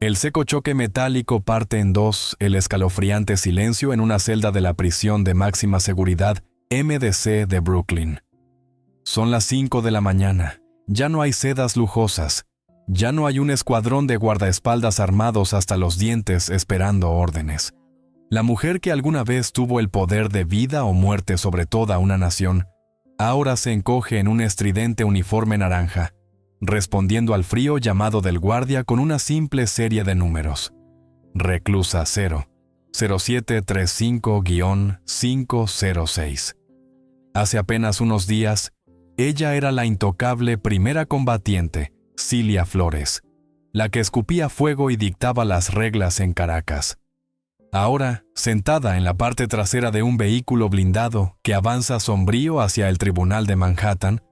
El seco choque metálico parte en dos el escalofriante silencio en una celda de la prisión de máxima seguridad MDC de Brooklyn. Son las 5 de la mañana. Ya no hay sedas lujosas. Ya no hay un escuadrón de guardaespaldas armados hasta los dientes esperando órdenes. La mujer que alguna vez tuvo el poder de vida o muerte sobre toda una nación, ahora se encoge en un estridente uniforme naranja, respondiendo al frío llamado del guardia con una simple serie de números. Reclusa 0, 0735-506. Hace apenas unos días, ella era la intocable primera combatiente, Cilia Flores, la que escupía fuego y dictaba las reglas en Caracas. Ahora, sentada en la parte trasera de un vehículo blindado que avanza sombrío hacia el tribunal de Manhattan,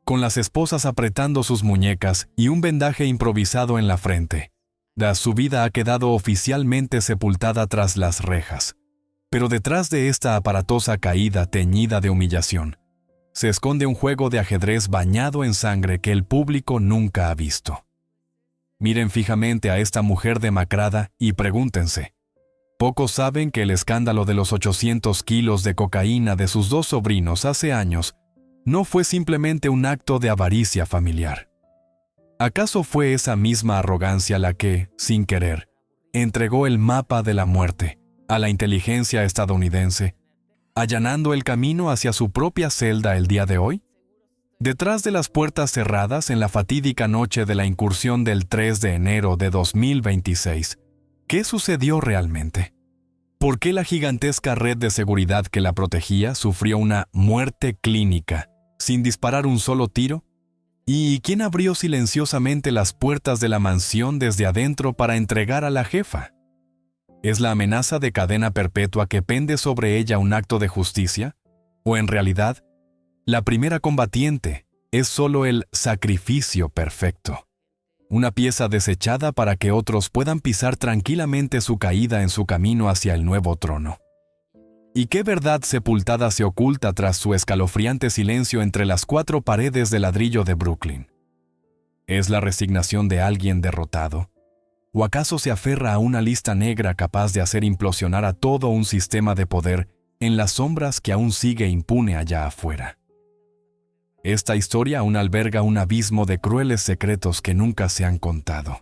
con las esposas apretando sus muñecas y un vendaje improvisado en la frente, su vida ha quedado oficialmente sepultada tras las rejas. Pero detrás de esta aparatosa caída teñida de humillación, se esconde un juego de ajedrez bañado en sangre que el público nunca ha visto. Miren fijamente a esta mujer demacrada y pregúntense. Pocos saben que el escándalo de los 800 kilos de cocaína de sus dos sobrinos hace años no fue simplemente un acto de avaricia familiar. ¿Acaso fue esa misma arrogancia la que, sin querer, entregó el mapa de la muerte a la inteligencia estadounidense, allanando el camino hacia su propia celda el día de hoy? Detrás de las puertas cerradas en la fatídica noche de la incursión del 3 de enero de 2026, ¿qué sucedió realmente? ¿Por qué la gigantesca red de seguridad que la protegía sufrió una muerte clínica sin disparar un solo tiro? ¿Y quién abrió silenciosamente las puertas de la mansión desde adentro para entregar a la jefa? ¿Es la amenaza de cadena perpetua que pende sobre ella un acto de justicia? ¿O en realidad, la primera combatiente es solo el sacrificio perfecto? Una pieza desechada para que otros puedan pisar tranquilamente su caída en su camino hacia el nuevo trono. ¿Y qué verdad sepultada se oculta tras su escalofriante silencio entre las 4 paredes de ladrillo de Brooklyn? ¿Es la resignación de alguien derrotado? ¿O acaso se aferra a una lista negra capaz de hacer implosionar a todo un sistema de poder en las sombras que aún sigue impune allá afuera? Esta historia aún alberga un abismo de crueles secretos que nunca se han contado.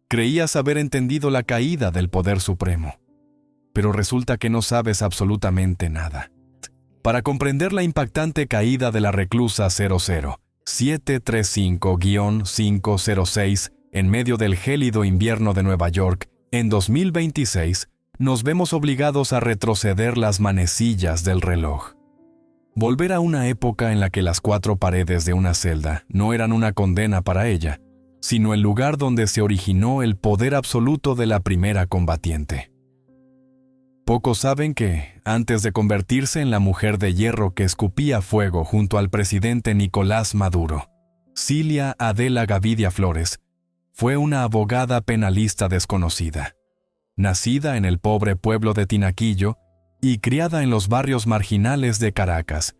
Creías haber entendido la caída del poder supremo, pero resulta que no sabes absolutamente nada. Para comprender la impactante caída de la reclusa 00735-506 en medio del gélido invierno de Nueva York, en 2026, nos vemos obligados a retroceder las manecillas del reloj. Volver a una época en la que las 4 paredes de una celda no eran una condena para ella, sino el lugar donde se originó el poder absoluto de la primera combatiente. Pocos saben que, antes de convertirse en la mujer de hierro que escupía fuego junto al presidente Nicolás Maduro, Cilia Adela Gavidia Flores fue una abogada penalista desconocida, nacida en el pobre pueblo de Tinaquillo y criada en los barrios marginales de Caracas.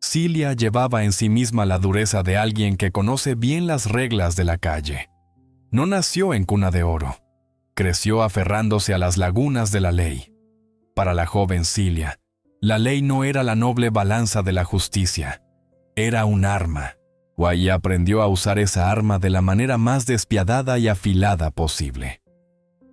Cilia llevaba en sí misma la dureza de alguien que conoce bien las reglas de la calle. No nació en cuna de oro, creció aferrándose a las lagunas de la ley. Para la joven Cilia, la ley no era la noble balanza de la justicia, era un arma. Guay aprendió a usar esa arma de la manera más despiadada y afilada posible.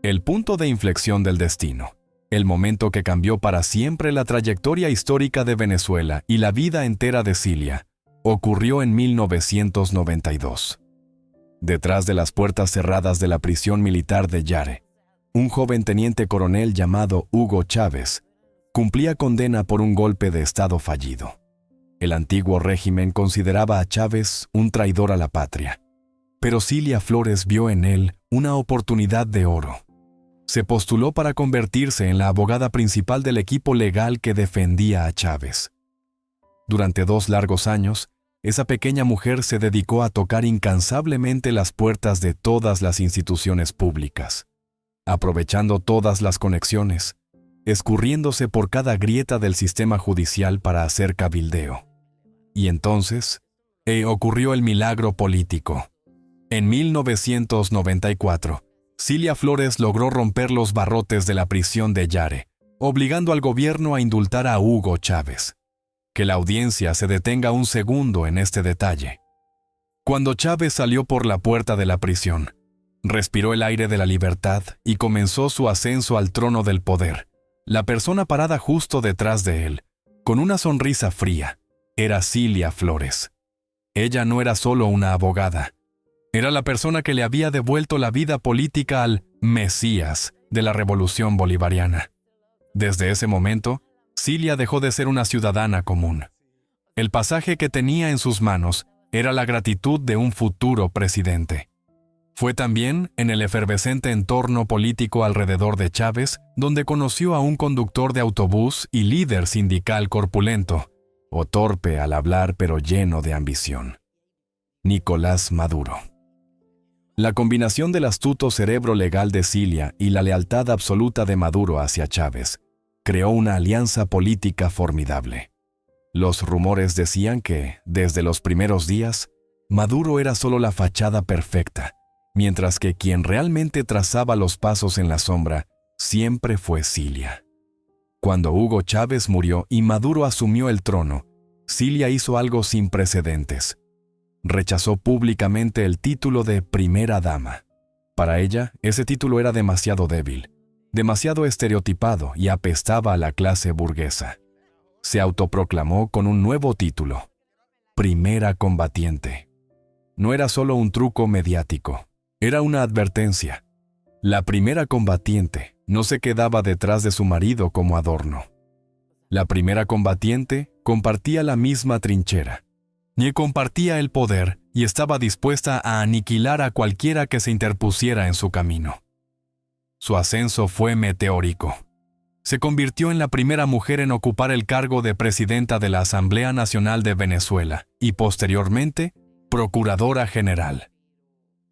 El punto de inflexión del destino, el momento que cambió para siempre la trayectoria histórica de Venezuela y la vida entera de Cilia, ocurrió en 1992. Detrás de las puertas cerradas de la prisión militar de Yare, un joven teniente coronel llamado Hugo Chávez cumplía condena por un golpe de Estado fallido. El antiguo régimen consideraba a Chávez un traidor a la patria, pero Cilia Flores vio en él una oportunidad de oro. Se postuló para convertirse en la abogada principal del equipo legal que defendía a Chávez. Durante 2 largos años, esa pequeña mujer se dedicó a tocar incansablemente las puertas de todas las instituciones públicas, aprovechando todas las conexiones, escurriéndose por cada grieta del sistema judicial para hacer cabildeo. Y entonces, ocurrió el milagro político. En 1994, Cilia Flores logró romper los barrotes de la prisión de Yare, obligando al gobierno a indultar a Hugo Chávez. Que la audiencia se detenga un segundo en este detalle. Cuando Chávez salió por la puerta de la prisión, respiró el aire de la libertad y comenzó su ascenso al trono del poder. La persona parada justo detrás de él, con una sonrisa fría, era Cilia Flores. Ella no era solo una abogada. Era la persona que le había devuelto la vida política al Mesías de la Revolución Bolivariana. Desde ese momento, Cilia dejó de ser una ciudadana común. El pasaje que tenía en sus manos era la gratitud de un futuro presidente. Fue también en el efervescente entorno político alrededor de Chávez donde conoció a un conductor de autobús y líder sindical corpulento, o torpe al hablar pero lleno de ambición: Nicolás Maduro. La combinación del astuto cerebro legal de Cilia y la lealtad absoluta de Maduro hacia Chávez creó una alianza política formidable. Los rumores decían que, desde los primeros días, Maduro era solo la fachada perfecta, mientras que quien realmente trazaba los pasos en la sombra siempre fue Cilia. Cuando Hugo Chávez murió y Maduro asumió el trono, Cilia hizo algo sin precedentes. Rechazó públicamente el título de primera dama. Para ella, ese título era demasiado débil, demasiado estereotipado y apestaba a la clase burguesa. Se autoproclamó con un nuevo título: primera combatiente. No era solo un truco mediático, era una advertencia. La primera combatiente no se quedaba detrás de su marido como adorno. La primera combatiente compartía la misma trinchera. Ni compartía el poder y estaba dispuesta a aniquilar a cualquiera que se interpusiera en su camino. Su ascenso fue meteórico. Se convirtió en la primera mujer en ocupar el cargo de presidenta de la Asamblea Nacional de Venezuela y posteriormente, procuradora general.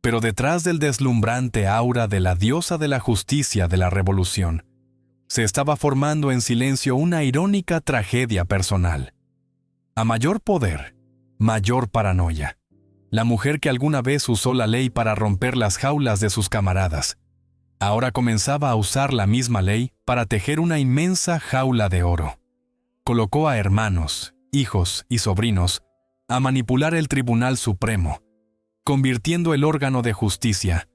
Pero detrás del deslumbrante aura de la diosa de la justicia de la revolución, se estaba formando en silencio una irónica tragedia personal. A mayor poder, mayor paranoia. La mujer que alguna vez usó la ley para romper las jaulas de sus camaradas, ahora comenzaba a usar la misma ley para tejer una inmensa jaula de oro. Colocó a hermanos, hijos y sobrinos a manipular el Tribunal Supremo, convirtiendo el órgano de justicia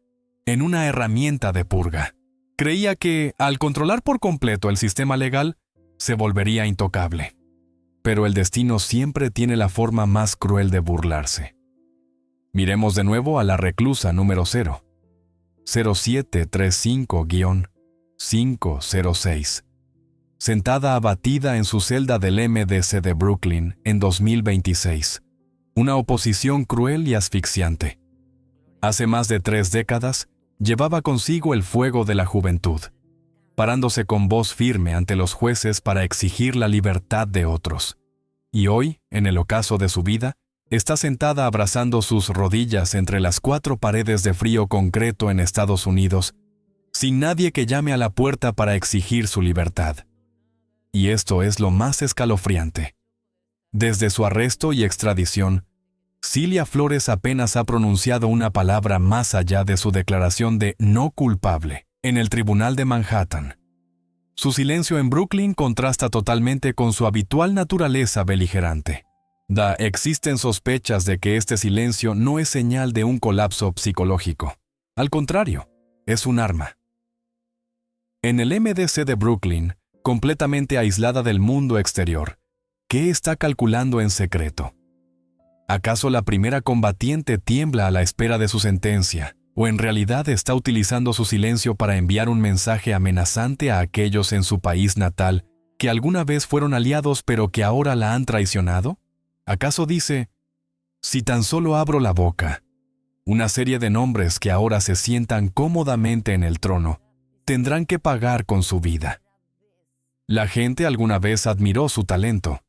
en una herramienta de purga. Creía que, al controlar por completo el sistema legal, se volvería intocable. Pero el destino siempre tiene la forma más cruel de burlarse. Miremos de nuevo a la reclusa número 0735-506, sentada abatida en su celda del MDC de Brooklyn en 2026. Una oposición cruel y asfixiante. Hace más de 3 décadas, llevaba consigo el fuego de la juventud, parándose con voz firme ante los jueces para exigir la libertad de otros. Y hoy, en el ocaso de su vida, está sentada abrazando sus rodillas entre las 4 paredes de frío concreto en Estados Unidos, sin nadie que llame a la puerta para exigir su libertad. Y esto es lo más escalofriante. Desde su arresto y extradición, Cilia Flores apenas ha pronunciado una palabra más allá de su declaración de no culpable en el Tribunal de Manhattan. Su silencio en Brooklyn contrasta totalmente con su habitual naturaleza beligerante. Existen sospechas de que este silencio no es señal de un colapso psicológico. Al contrario, es un arma. En el MDC de Brooklyn, completamente aislada del mundo exterior, ¿qué está calculando en secreto? ¿Acaso la primera combatiente tiembla a la espera de su sentencia, o en realidad está utilizando su silencio para enviar un mensaje amenazante a aquellos en su país natal que alguna vez fueron aliados pero que ahora la han traicionado? ¿Acaso dice, si tan solo abro la boca, una serie de nombres que ahora se sientan cómodamente en el trono tendrán que pagar con su vida? La gente alguna vez admiró su talento.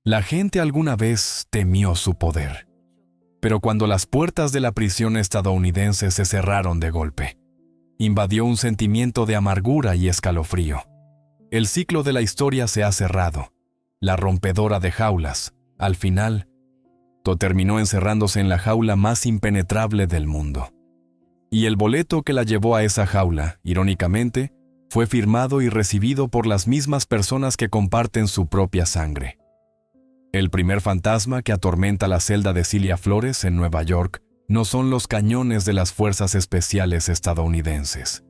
La gente alguna vez temió su poder. Pero cuando las puertas de la prisión estadounidense se cerraron de golpe, invadió un sentimiento de amargura y escalofrío. El ciclo de la historia se ha cerrado. La rompedora de jaulas, al final, terminó encerrándose en la jaula más impenetrable del mundo. Y el boleto que la llevó a esa jaula, irónicamente, fue firmado y recibido por las mismas personas que comparten su propia sangre. El primer fantasma que atormenta la celda de Cilia Flores en Nueva York no son los cañones de las fuerzas especiales estadounidenses.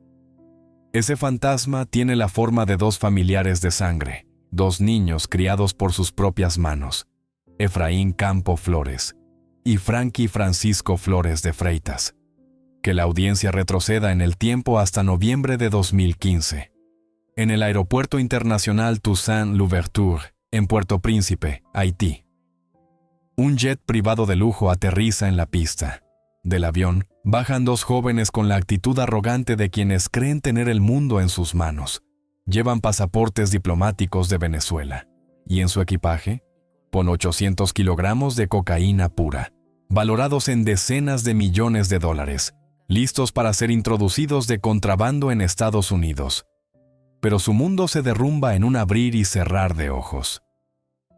Ese fantasma tiene la forma de dos familiares de sangre, dos niños criados por sus propias manos, Efraín Campo Flores y Frankie Francisco Flores de Freitas. Que la audiencia retroceda en el tiempo hasta noviembre de 2015. En el Aeropuerto Internacional Toussaint Louverture, en Puerto Príncipe, Haití. Un jet privado de lujo aterriza en la pista. Del avión bajan dos jóvenes con la actitud arrogante de quienes creen tener el mundo en sus manos. Llevan pasaportes diplomáticos de Venezuela. Y en su equipaje, pon 800 kilogramos de cocaína pura, valorados en decenas de millones de dólares, listos para ser introducidos de contrabando en Estados Unidos. Pero su mundo se derrumba en un abrir y cerrar de ojos.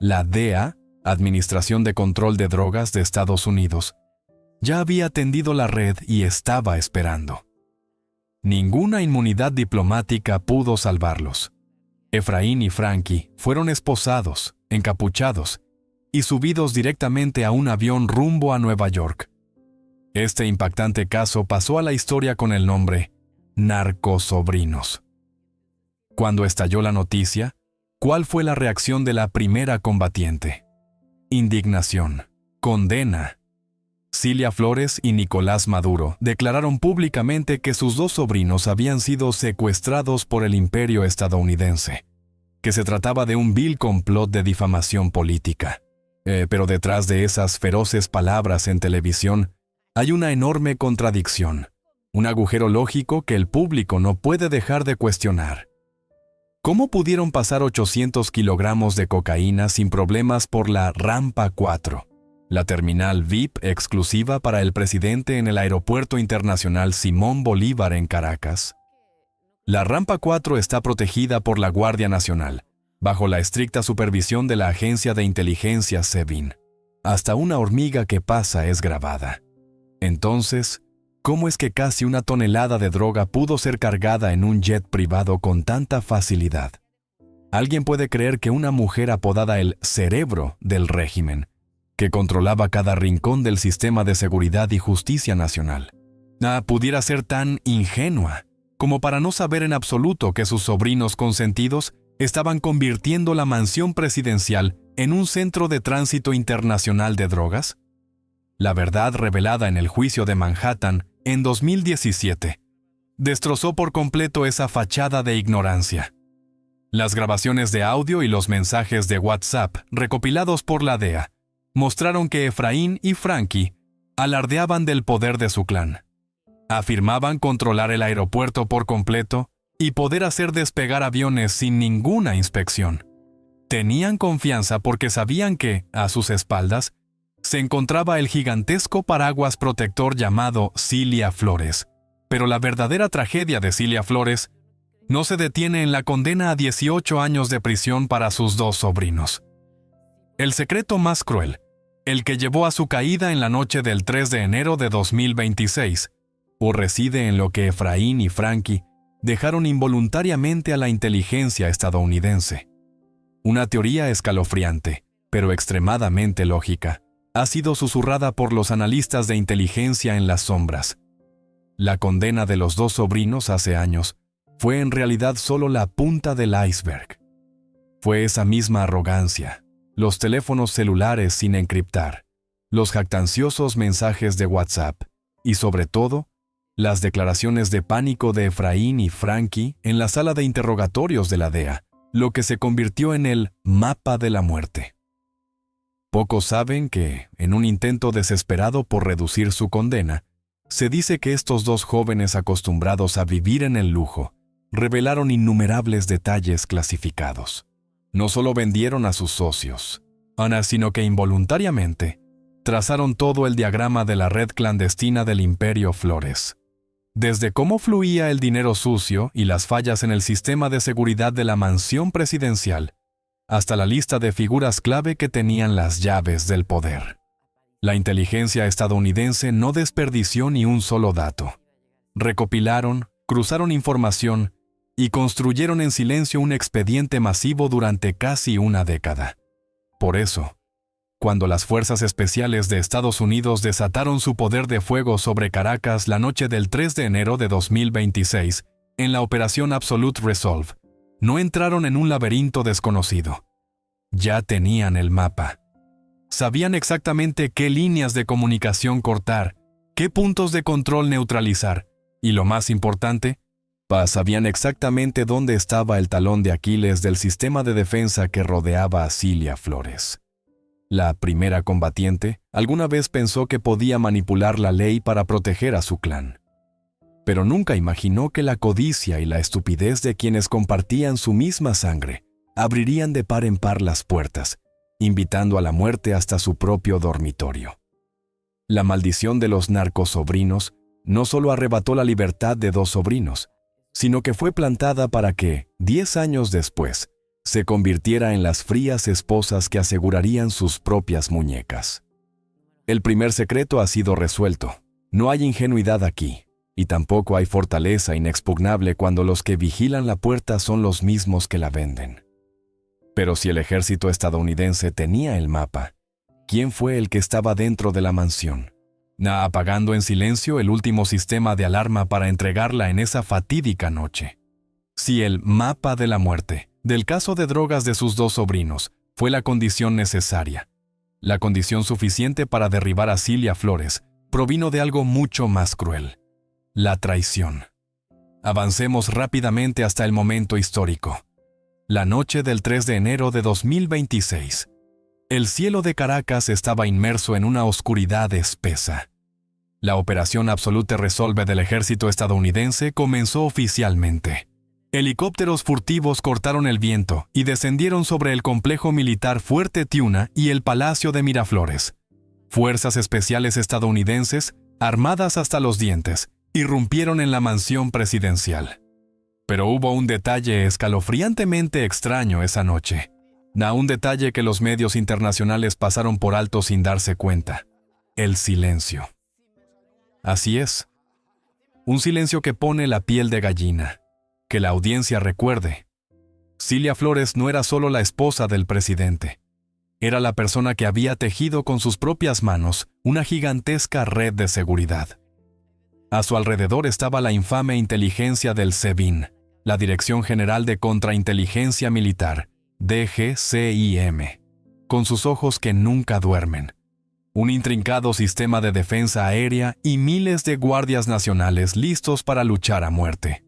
La DEA, Administración de Control de Drogas de Estados Unidos, ya había tendido la red y estaba esperando. Ninguna inmunidad diplomática pudo salvarlos. Efraín y Frankie fueron esposados, encapuchados y subidos directamente a un avión rumbo a Nueva York. Este impactante caso pasó a la historia con el nombre Narcosobrinos. Cuando estalló la noticia, ¿cuál fue la reacción de la primera combatiente? Indignación, condena. Cilia Flores y Nicolás Maduro declararon públicamente que sus dos sobrinos habían sido secuestrados por el imperio estadounidense, que se trataba de un vil complot de difamación política. Pero detrás de esas feroces palabras en televisión hay una enorme contradicción, un agujero lógico que el público no puede dejar de cuestionar. ¿Cómo pudieron pasar 800 kilogramos de cocaína sin problemas por la Rampa 4? La terminal VIP exclusiva para el presidente en el Aeropuerto Internacional Simón Bolívar en Caracas. La Rampa 4 está protegida por la Guardia Nacional, bajo la estricta supervisión de la Agencia de Inteligencia SEBIN. Hasta una hormiga que pasa es grabada. Entonces, ¿cómo es que casi una tonelada de droga pudo ser cargada en un jet privado con tanta facilidad? Alguien puede creer que una mujer apodada el cerebro del régimen, que controlaba cada rincón del sistema de seguridad y justicia nacional, pudiera ser tan ingenua como para no saber en absoluto que sus sobrinos consentidos estaban convirtiendo la mansión presidencial en un centro de tránsito internacional de drogas. La verdad revelada en el juicio de Manhattan en 2017 destrozó por completo esa fachada de ignorancia. Las grabaciones de audio y los mensajes de WhatsApp recopilados por la DEA mostraron que Efraín y Frankie alardeaban del poder de su clan. Afirmaban controlar el aeropuerto por completo y poder hacer despegar aviones sin ninguna inspección. Tenían confianza porque sabían que, a sus espaldas, se encontraba el gigantesco paraguas protector llamado Cilia Flores. Pero la verdadera tragedia de Cilia Flores no se detiene en la condena a 18 años de prisión para sus dos sobrinos. El secreto más cruel, el que llevó a su caída en la noche del 3 de enero de 2026, reside en lo que Efraín y Frankie dejaron involuntariamente a la inteligencia estadounidense. Una teoría escalofriante, pero extremadamente lógica, ha sido susurrada por los analistas de inteligencia en las sombras. La condena de los dos sobrinos hace años fue en realidad solo la punta del iceberg. Fue esa misma arrogancia, los teléfonos celulares sin encriptar, los jactanciosos mensajes de WhatsApp y, sobre todo, las declaraciones de pánico de Efraín y Frankie en la sala de interrogatorios de la DEA, lo que se convirtió en el mapa de la muerte. Pocos saben que, en un intento desesperado por reducir su condena, se dice que estos dos jóvenes acostumbrados a vivir en el lujo revelaron innumerables detalles clasificados. No solo vendieron a sus socios, sino que involuntariamente trazaron todo el diagrama de la red clandestina del Imperio Flores. Desde cómo fluía el dinero sucio y las fallas en el sistema de seguridad de la mansión presidencial, hasta la lista de figuras clave que tenían las llaves del poder. La inteligencia estadounidense no desperdició ni un solo dato. Recopilaron, cruzaron información y construyeron en silencio un expediente masivo durante casi una década. Por eso, cuando las Fuerzas Especiales de Estados Unidos desataron su poder de fuego sobre Caracas la noche del 3 de enero de 2026, en la Operación Absolute Resolve, no entraron en un laberinto desconocido. Ya tenían el mapa. Sabían exactamente qué líneas de comunicación cortar, qué puntos de control neutralizar, y lo más importante, sabían exactamente dónde estaba el talón de Aquiles del sistema de defensa que rodeaba a Cilia Flores. La primera combatiente alguna vez pensó que podía manipular la ley para proteger a su clan. Pero nunca imaginó que la codicia y la estupidez de quienes compartían su misma sangre abrirían de par en par las puertas, invitando a la muerte hasta su propio dormitorio. La maldición de los narcosobrinos no solo arrebató la libertad de 2 sobrinos, sino que fue plantada para que, 10 años después, se convirtiera en las frías esposas que asegurarían sus propias muñecas. El primer secreto ha sido resuelto. No hay ingenuidad aquí, y tampoco hay fortaleza inexpugnable cuando los que vigilan la puerta son los mismos que la venden. Pero si el ejército estadounidense tenía el mapa, ¿quién fue el que estaba dentro de la mansión? Apagando en silencio el último sistema de alarma para entregarla en esa fatídica noche. Si el mapa de la muerte, del caso de drogas de sus 2 sobrinos, fue la condición necesaria, la condición suficiente para derribar a Cilia Flores, provino de algo mucho más cruel: la traición. Avancemos rápidamente hasta el momento histórico. La noche del 3 de enero de 2026. El cielo de Caracas estaba inmerso en una oscuridad espesa. La Operación Absolute Resolve del ejército estadounidense comenzó oficialmente. Helicópteros furtivos cortaron el viento y descendieron sobre el complejo militar Fuerte Tiuna y el Palacio de Miraflores. Fuerzas especiales estadounidenses, armadas hasta los dientes, irrumpieron en la mansión presidencial. Pero hubo un detalle escalofriantemente extraño esa noche. Un detalle que los medios internacionales pasaron por alto sin darse cuenta: el silencio. Así es. Un silencio que pone la piel de gallina. Que la audiencia recuerde. Cilia Flores no era solo la esposa del presidente. Era la persona que había tejido con sus propias manos una gigantesca red de seguridad. A su alrededor estaba la infame inteligencia del SEBIN, la Dirección General de Contrainteligencia Militar, DGCIM, con sus ojos que nunca duermen, un intrincado sistema de defensa aérea y miles de guardias nacionales listos para luchar a muerte.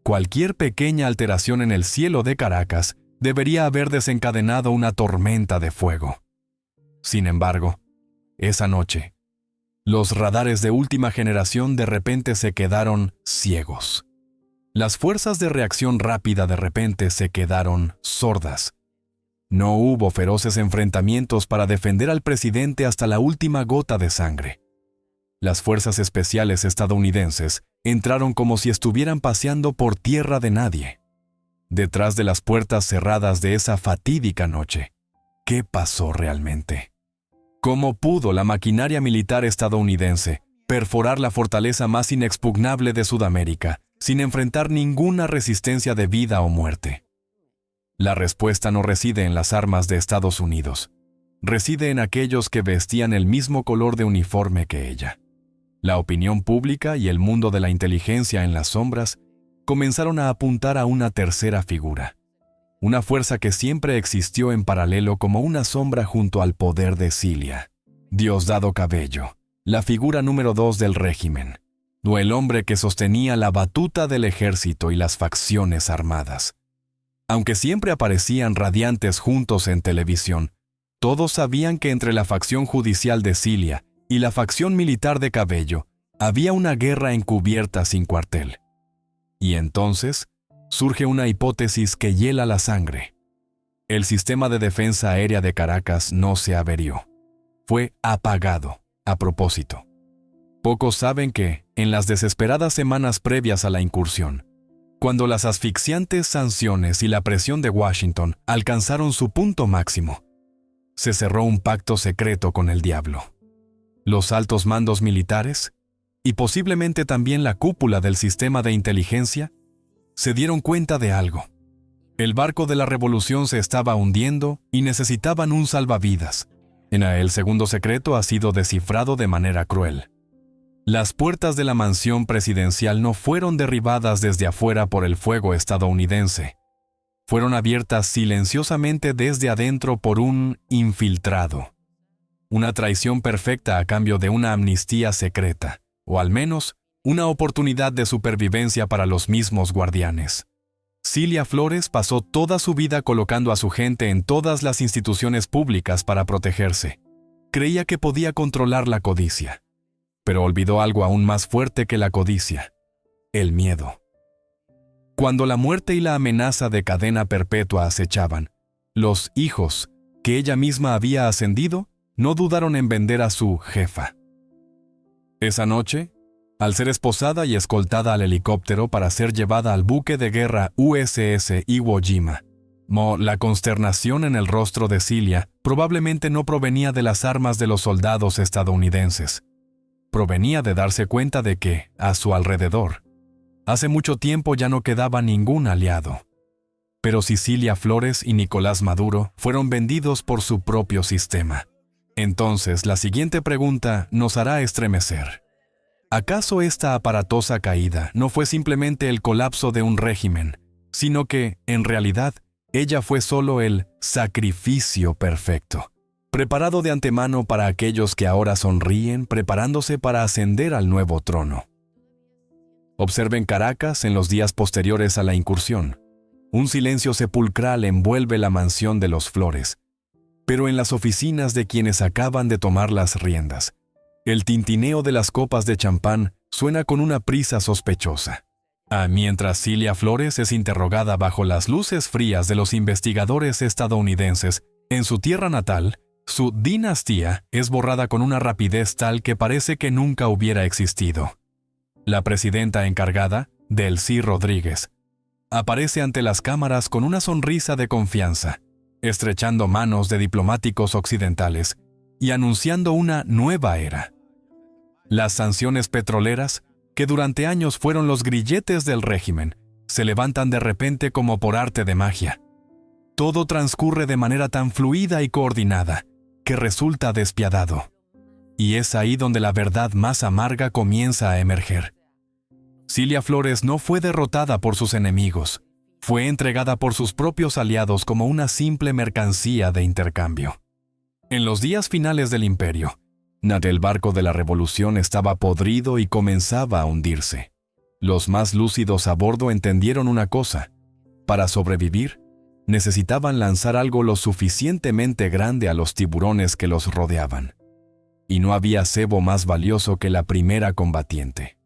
Cualquier pequeña alteración en el cielo de Caracas debería haber desencadenado una tormenta de fuego. Sin embargo, esa noche, los radares de última generación de repente se quedaron ciegos. Las fuerzas de reacción rápida de repente se quedaron sordas. No hubo feroces enfrentamientos para defender al presidente hasta la última gota de sangre. Las fuerzas especiales estadounidenses entraron como si estuvieran paseando por tierra de nadie. Detrás de las puertas cerradas de esa fatídica noche, ¿qué pasó realmente? ¿Cómo pudo la maquinaria militar estadounidense perforar la fortaleza más inexpugnable de Sudamérica sin enfrentar ninguna resistencia de vida o muerte? La respuesta no reside en las armas de Estados Unidos. Reside en aquellos que vestían el mismo color de uniforme que ella. La opinión pública y el mundo de la inteligencia en las sombras comenzaron a apuntar a una tercera figura. Una fuerza que siempre existió en paralelo como una sombra junto al poder de Cilia. Diosdado Cabello, la figura número 2 del régimen, o el hombre que sostenía la batuta del ejército y las facciones armadas. Aunque siempre aparecían radiantes juntos en televisión, todos sabían que entre la facción judicial de Cilia y la facción militar de Cabello había una guerra encubierta sin cuartel. Y entonces surge una hipótesis que hiela la sangre. El sistema de defensa aérea de Caracas no se averió. Fue apagado, a propósito. Pocos saben que, en las desesperadas semanas previas a la incursión, cuando las asfixiantes sanciones y la presión de Washington alcanzaron su punto máximo, se cerró un pacto secreto con el diablo. Los altos mandos militares, y posiblemente también la cúpula del sistema de inteligencia, se dieron cuenta de algo. El barco de la revolución se estaba hundiendo y necesitaban un salvavidas. El segundo secreto ha sido descifrado de manera cruel. Las puertas de la mansión presidencial no fueron derribadas desde afuera por el fuego estadounidense. Fueron abiertas silenciosamente desde adentro por un infiltrado. Una traición perfecta a cambio de una amnistía secreta, o al menos una oportunidad de supervivencia para los mismos guardianes. Cilia Flores pasó toda su vida colocando a su gente en todas las instituciones públicas para protegerse. Creía que podía controlar la codicia, pero olvidó algo aún más fuerte que la codicia: el miedo. Cuando la muerte y la amenaza de cadena perpetua acechaban, los hijos, que ella misma había ascendido, no dudaron en vender a su jefa. Esa noche, al ser esposada y escoltada al helicóptero para ser llevada al buque de guerra USS Iwo Jima, la consternación en el rostro de Cilia probablemente no provenía de las armas de los soldados estadounidenses. Provenía de darse cuenta de que, a su alrededor, hace mucho tiempo ya no quedaba ningún aliado. Pero Cilia Flores y Nicolás Maduro fueron vendidos por su propio sistema. Entonces, la siguiente pregunta nos hará estremecer. ¿Acaso esta aparatosa caída no fue simplemente el colapso de un régimen, sino que, en realidad, ella fue solo el sacrificio perfecto, preparado de antemano para aquellos que ahora sonríen preparándose para ascender al nuevo trono? Observen Caracas en los días posteriores a la incursión. Un silencio sepulcral envuelve la mansión de los Flores, pero en las oficinas de quienes acaban de tomar las riendas, el tintineo de las copas de champán suena con una prisa sospechosa. Mientras Cilia Flores es interrogada bajo las luces frías de los investigadores estadounidenses, en su tierra natal, su dinastía es borrada con una rapidez tal que parece que nunca hubiera existido. La presidenta encargada, Delcy Rodríguez, aparece ante las cámaras con una sonrisa de confianza, estrechando manos de diplomáticos occidentales y anunciando una nueva era. Las sanciones petroleras, que durante años fueron los grilletes del régimen, se levantan de repente como por arte de magia. Todo transcurre de manera tan fluida y coordinada que resulta despiadado. Y es ahí donde la verdad más amarga comienza a emerger. Cilia Flores no fue derrotada por sus enemigos, fue entregada por sus propios aliados como una simple mercancía de intercambio. En los días finales del imperio, el barco de la revolución estaba podrido y comenzaba a hundirse. Los más lúcidos a bordo entendieron una cosa: para sobrevivir, necesitaban lanzar algo lo suficientemente grande a los tiburones que los rodeaban. Y no había cebo más valioso que la primera combatiente.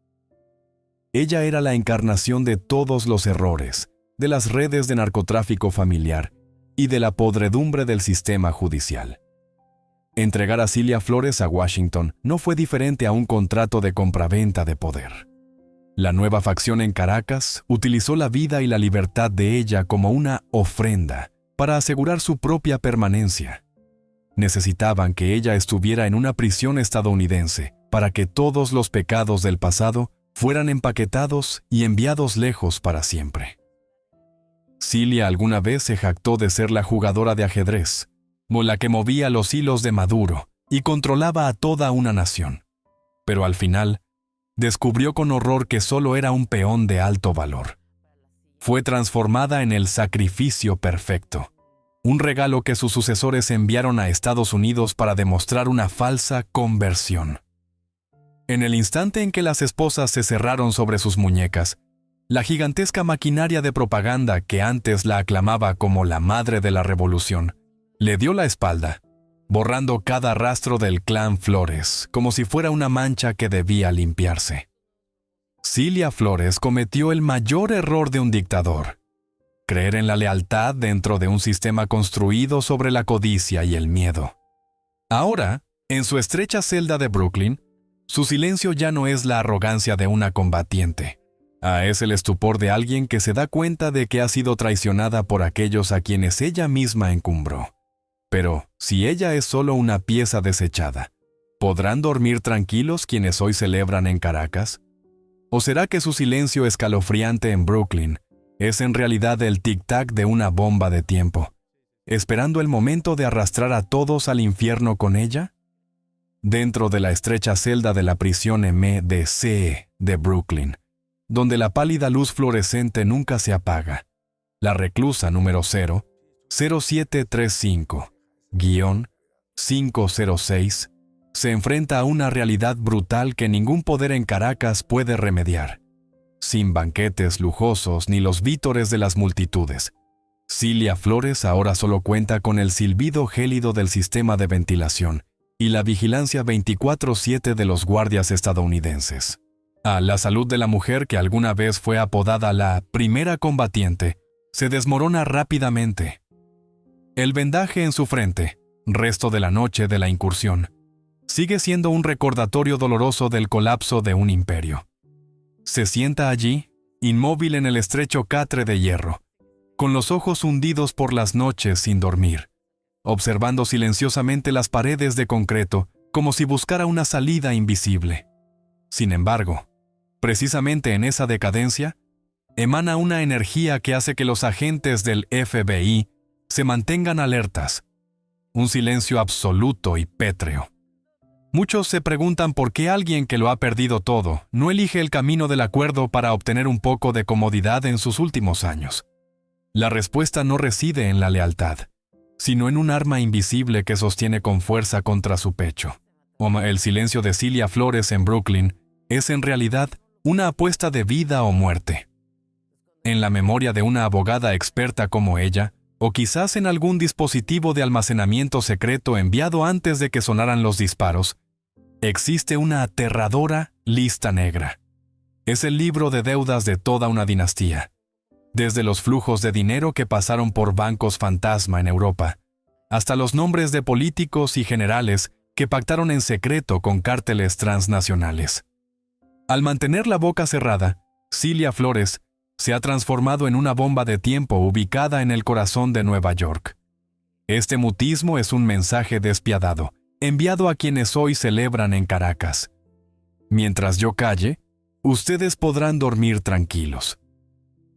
Ella era la encarnación de todos los errores, de las redes de narcotráfico familiar y de la podredumbre del sistema judicial. Entregar a Cilia Flores a Washington no fue diferente a un contrato de compraventa de poder. La nueva facción en Caracas utilizó la vida y la libertad de ella como una ofrenda para asegurar su propia permanencia. Necesitaban que ella estuviera en una prisión estadounidense para que todos los pecados del pasado fueran empaquetados y enviados lejos para siempre. Cilia alguna vez se jactó de ser la jugadora de ajedrez, la que movía los hilos de Maduro y controlaba a toda una nación. Pero al final, descubrió con horror que solo era un peón de alto valor. Fue transformada en el sacrificio perfecto, un regalo que sus sucesores enviaron a Estados Unidos para demostrar una falsa conversión. En el instante en que las esposas se cerraron sobre sus muñecas, la gigantesca maquinaria de propaganda que antes la aclamaba como la madre de la revolución, le dio la espalda, borrando cada rastro del clan Flores, como si fuera una mancha que debía limpiarse. Cilia Flores cometió el mayor error de un dictador: creer en la lealtad dentro de un sistema construido sobre la codicia y el miedo. Ahora, en su estrecha celda de Brooklyn, su silencio ya no es la arrogancia de una combatiente. Es el estupor de alguien que se da cuenta de que ha sido traicionada por aquellos a quienes ella misma encumbró. Pero, si ella es solo una pieza desechada, ¿Podrán dormir tranquilos quienes hoy celebran en Caracas? ¿O será que su silencio escalofriante en Brooklyn es en realidad el tic-tac de una bomba de tiempo, esperando el momento de arrastrar a todos al infierno con ella? Dentro de la estrecha celda de la prisión MDC de Brooklyn, donde la pálida luz fluorescente nunca se apaga, la reclusa número 0735-506 se enfrenta a una realidad brutal que ningún poder en Caracas puede remediar. Sin banquetes lujosos ni los vítores de las multitudes, Cilia Flores ahora solo cuenta con el silbido gélido del sistema de ventilación y la vigilancia 24/7 de los guardias estadounidenses. La salud de la mujer, que alguna vez fue apodada la primera combatiente, se desmorona rápidamente. El vendaje en su frente, resto de la noche de la incursión, sigue siendo un recordatorio doloroso del colapso de un imperio. Se sienta allí, inmóvil en el estrecho catre de hierro, con los ojos hundidos por las noches sin dormir, observando silenciosamente las paredes de concreto como si buscara una salida invisible. Sin embargo, precisamente en esa decadencia, emana una energía que hace que los agentes del FBI se mantengan alertas. Un silencio absoluto y pétreo. Muchos se preguntan por qué alguien que lo ha perdido todo no elige el camino del acuerdo para obtener un poco de comodidad en sus últimos años. La respuesta no reside en la lealtad, sino en un arma invisible que sostiene con fuerza contra su pecho. El silencio de Cilia Flores en Brooklyn es en realidad una apuesta de vida o muerte. En la memoria de una abogada experta como ella, o quizás en algún dispositivo de almacenamiento secreto enviado antes de que sonaran los disparos, existe una aterradora lista negra. Es el libro de deudas de toda una dinastía. Desde los flujos de dinero que pasaron por bancos fantasma en Europa, hasta los nombres de políticos y generales que pactaron en secreto con cárteles transnacionales. Al mantener la boca cerrada, Cilia Flores se ha transformado en una bomba de tiempo ubicada en el corazón de Nueva York. Este mutismo es un mensaje despiadado, enviado a quienes hoy celebran en Caracas. Mientras yo calle, ustedes podrán dormir tranquilos.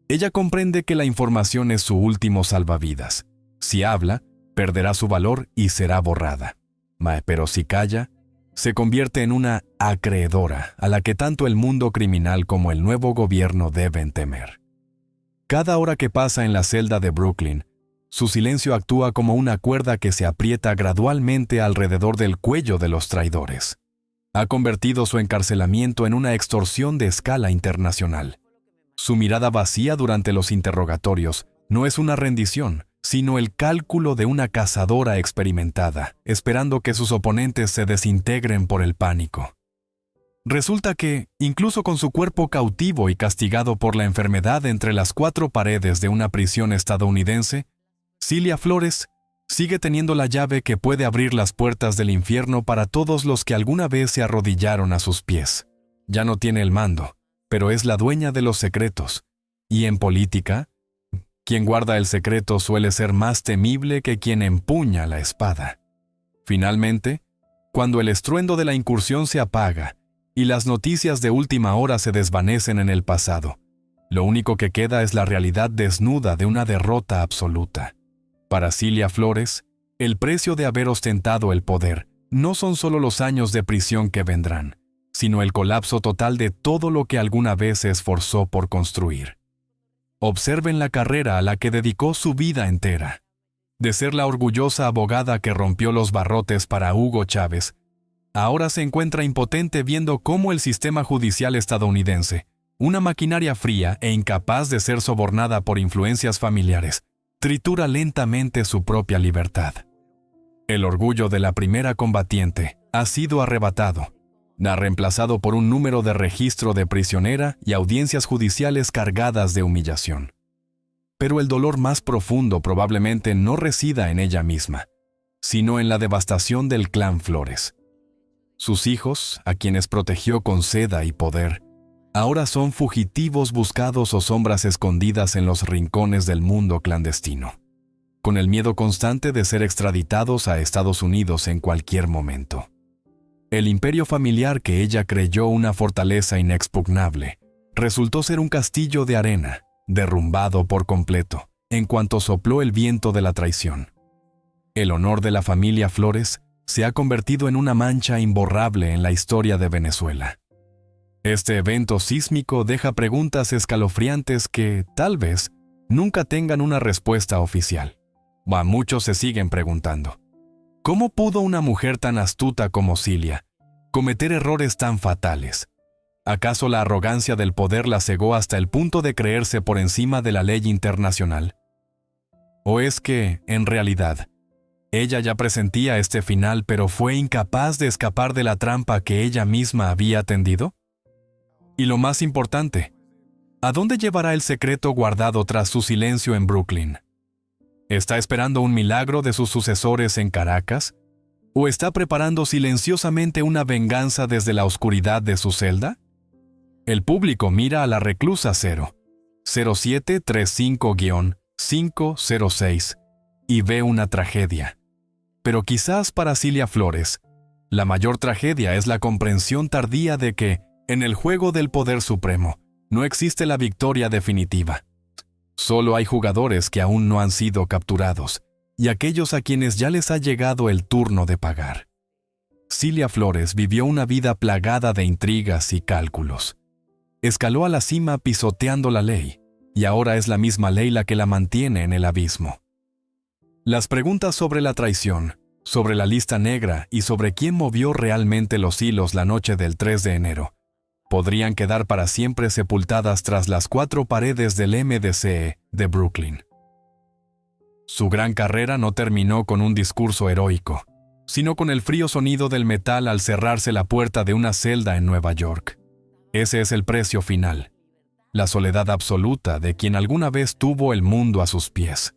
Ella comprende que la información es su último salvavidas. Si habla, perderá su valor y será borrada. Pero si calla, se convierte en una acreedora a la que tanto el mundo criminal como el nuevo gobierno deben temer. Cada hora que pasa en la celda de Brooklyn, su silencio actúa como una cuerda que se aprieta gradualmente alrededor del cuello de los traidores. Ha convertido su encarcelamiento en una extorsión de escala internacional. Su mirada vacía durante los interrogatorios no es una rendición, sino el cálculo de una cazadora experimentada, esperando que sus oponentes se desintegren por el pánico. Resulta que, incluso con su cuerpo cautivo y castigado por la enfermedad entre las 4 paredes de una prisión estadounidense, Cilia Flores sigue teniendo la llave que puede abrir las puertas del infierno para todos los que alguna vez se arrodillaron a sus pies. Ya no tiene el mando, pero es la dueña de los secretos. Y en política, quien guarda el secreto suele ser más temible que quien empuña la espada. Finalmente, cuando el estruendo de la incursión se apaga y las noticias de última hora se desvanecen en el pasado, lo único que queda es la realidad desnuda de una derrota absoluta. Para Cilia Flores, el precio de haber ostentado el poder no son solo los años de prisión que vendrán, sino el colapso total de todo lo que alguna vez se esforzó por construir. Observen la carrera a la que dedicó su vida entera. De ser la orgullosa abogada que rompió los barrotes para Hugo Chávez, ahora se encuentra impotente viendo cómo el sistema judicial estadounidense, una maquinaria fría e incapaz de ser sobornada por influencias familiares, tritura lentamente su propia libertad. El orgullo de la primera combatiente ha sido arrebatado, reemplazado por un número de registro de prisionera y audiencias judiciales cargadas de humillación. Pero el dolor más profundo probablemente no resida en ella misma, sino en la devastación del clan Flores. Sus hijos, a quienes protegió con seda y poder, ahora son fugitivos buscados o sombras escondidas en los rincones del mundo clandestino, con el miedo constante de ser extraditados a Estados Unidos en cualquier momento. El imperio familiar que ella creyó una fortaleza inexpugnable resultó ser un castillo de arena, derrumbado por completo, en cuanto sopló el viento de la traición. El honor de la familia Flores se ha convertido en una mancha imborrable en la historia de Venezuela. Este evento sísmico deja preguntas escalofriantes que, tal vez, nunca tengan una respuesta oficial. Muchos se siguen preguntando: ¿cómo pudo una mujer tan astuta como Cilia cometer errores tan fatales? ¿Acaso la arrogancia del poder la cegó hasta el punto de creerse por encima de la ley internacional? ¿O es que, en realidad, ella ya presentía este final pero fue incapaz de escapar de la trampa que ella misma había tendido? Y lo más importante, ¿a dónde llevará el secreto guardado tras su silencio en Brooklyn? ¿Está esperando un milagro de sus sucesores en Caracas? ¿O está preparando silenciosamente una venganza desde la oscuridad de su celda? El público mira a la reclusa 0735-506 y ve una tragedia. Pero quizás para Cilia Flores, la mayor tragedia es la comprensión tardía de que, en el juego del poder supremo, no existe la victoria definitiva. Solo hay jugadores que aún no han sido capturados, y aquellos a quienes ya les ha llegado el turno de pagar. Cilia Flores vivió una vida plagada de intrigas y cálculos. Escaló a la cima pisoteando la ley, y ahora es la misma ley la que la mantiene en el abismo. Las preguntas sobre la traición, sobre la lista negra y sobre quién movió realmente los hilos la noche del 3 de enero, podrían quedar para siempre sepultadas tras las 4 paredes del MDCE de Brooklyn. Su gran carrera no terminó con un discurso heroico, sino con el frío sonido del metal al cerrarse la puerta de una celda en Nueva York. Ese es el precio final, la soledad absoluta de quien alguna vez tuvo el mundo a sus pies.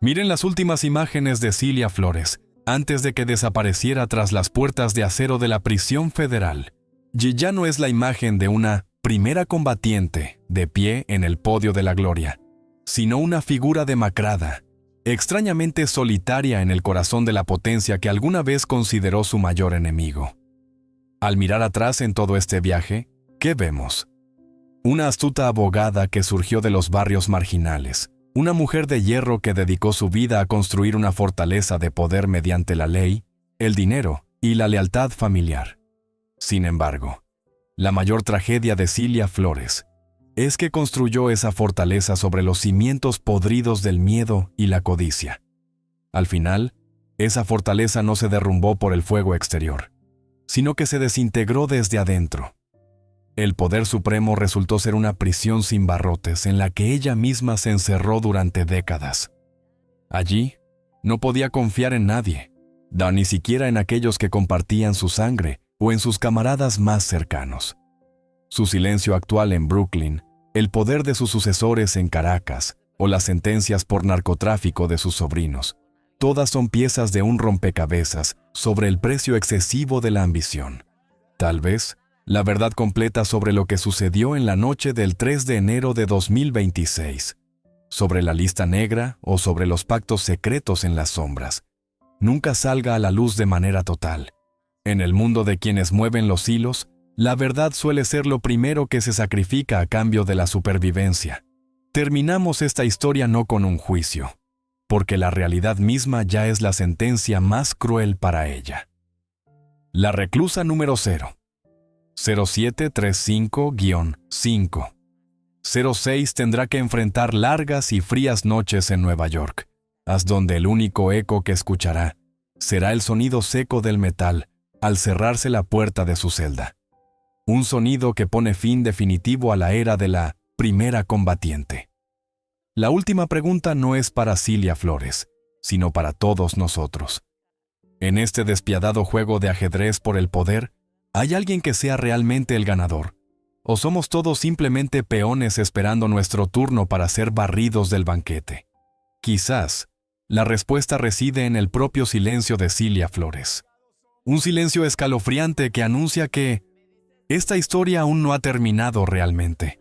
Miren las últimas imágenes de Cilia Flores, antes de que desapareciera tras las puertas de acero de la prisión federal. Ya no es la imagen de una primera combatiente de pie en el podio de la gloria, sino una figura demacrada, extrañamente solitaria en el corazón de la potencia que alguna vez consideró su mayor enemigo. Al mirar atrás en todo este viaje, ¿qué vemos? Una astuta abogada que surgió de los barrios marginales, una mujer de hierro que dedicó su vida a construir una fortaleza de poder mediante la ley, el dinero y la lealtad familiar. Sin embargo, la mayor tragedia de Cilia Flores es que construyó esa fortaleza sobre los cimientos podridos del miedo y la codicia. Al final, esa fortaleza no se derrumbó por el fuego exterior, sino que se desintegró desde adentro. El poder supremo resultó ser una prisión sin barrotes en la que ella misma se encerró durante décadas. Allí, no podía confiar en nadie, ni siquiera en aquellos que compartían su sangre o en sus camaradas más cercanos. Su silencio actual en Brooklyn, el poder de sus sucesores en Caracas o las sentencias por narcotráfico de sus sobrinos, todas son piezas de un rompecabezas sobre el precio excesivo de la ambición. Tal vez, la verdad completa sobre lo que sucedió en la noche del 3 de enero de 2026, sobre la lista negra o sobre los pactos secretos en las sombras, nunca salga a la luz de manera total. En el mundo de quienes mueven los hilos, la verdad suele ser lo primero que se sacrifica a cambio de la supervivencia. Terminamos esta historia no con un juicio, porque la realidad misma ya es la sentencia más cruel para ella. La reclusa número 0735-5. 06 tendrá que enfrentar largas y frías noches en Nueva York, hasta donde el único eco que escuchará será el sonido seco del metal al cerrarse la puerta de su celda. Un sonido que pone fin definitivo a la era de la primera combatiente. La última pregunta no es para Cilia Flores, sino para todos nosotros. En este despiadado juego de ajedrez por el poder, ¿hay alguien que sea realmente el ganador? ¿O somos todos simplemente peones esperando nuestro turno para ser barridos del banquete? Quizás, la respuesta reside en el propio silencio de Cilia Flores. Un silencio escalofriante que anuncia que esta historia aún no ha terminado realmente.